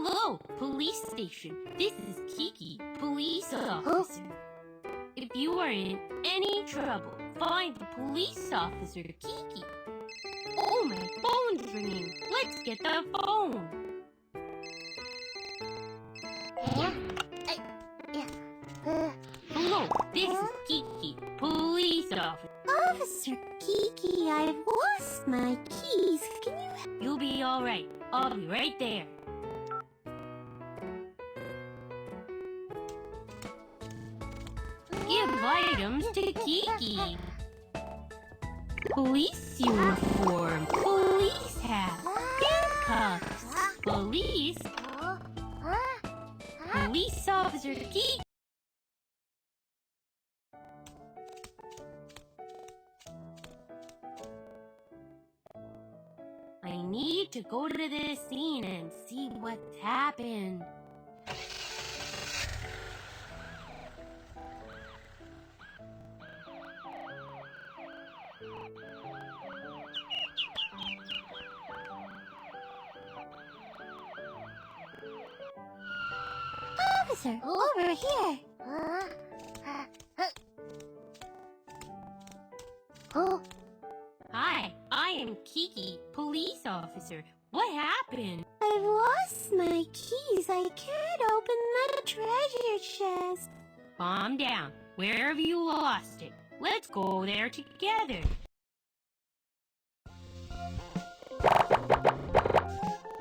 Hello, police station. This is Kiki, police officer. If you are in any trouble, find the police officer, Kiki. Oh, my phone's ringing. Let's get the phone. Hello, this is Kiki, police officer. Officer Kiki, I've lost my keys. Can you help? You'll be all right. I'll be right there. Give items to Kiki. Police uniform, police hat, handcuffs, police officer Kiki. I need to go to the scene and see what's happened. Officer, over here. Oh, Hi, I am Kiki, police officer. What happened? I've lost my keys. I can't open the treasure chest. Calm down. Where have you lost it? Let's go there together.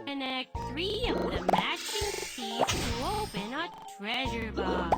Connect 3 of the matching keys to open a treasure box.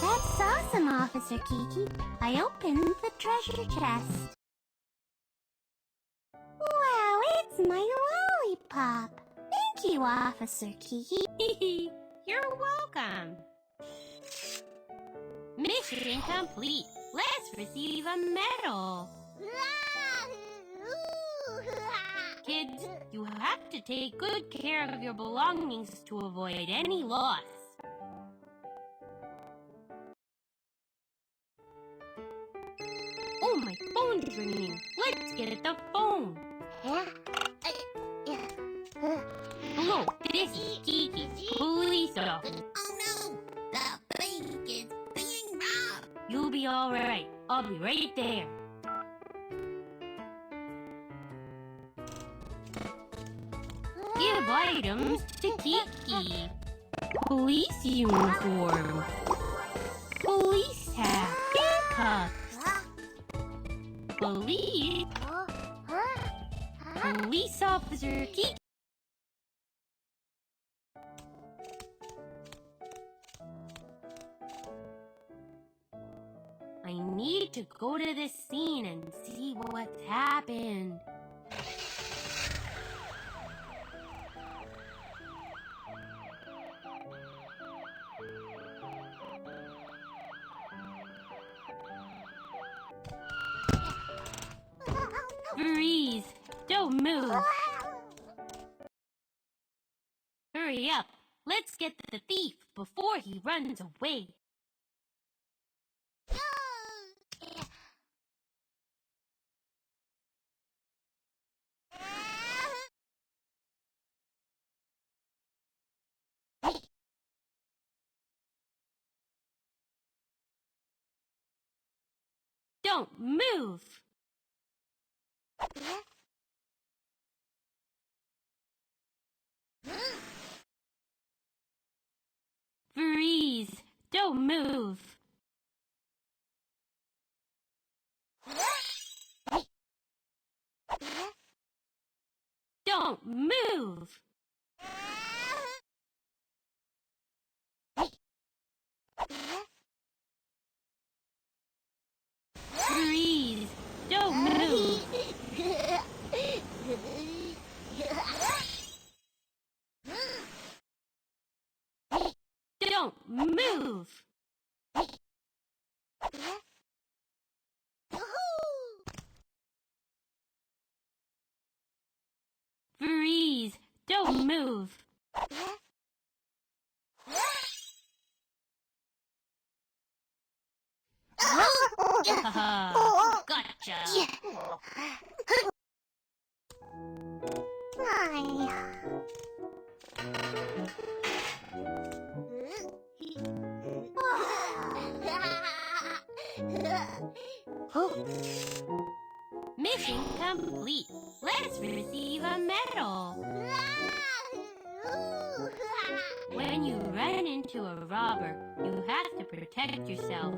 That's awesome, Officer Kiki. I opened the treasure chest. Wow, it's my lollipop. Thank you, Officer Kiki. You're welcome. Mission complete. Let's receive a medal. Kids, you have to take good care of your belongings to avoid any loss. Oh, my phone's ringing. Let's get at the phone. Hello, this is Kiki, police officer. Oh no! The bank is being robbed! You'll be all right. I'll be right there. Give items to Kiki. Police uniform. Police hat. Handcuffs. Police officer Kiki. I need to go to the scene and see what's happened. Freeze! Don't move! Hurry up! Let's get the thief before he runs away. Don't move! Freeze! Don't move! Don't move! Don't move! Freeze! Don't move! Haha! Gotcha! Mission complete. Let's receive a medal. When you run into a robber, you have to protect yourself.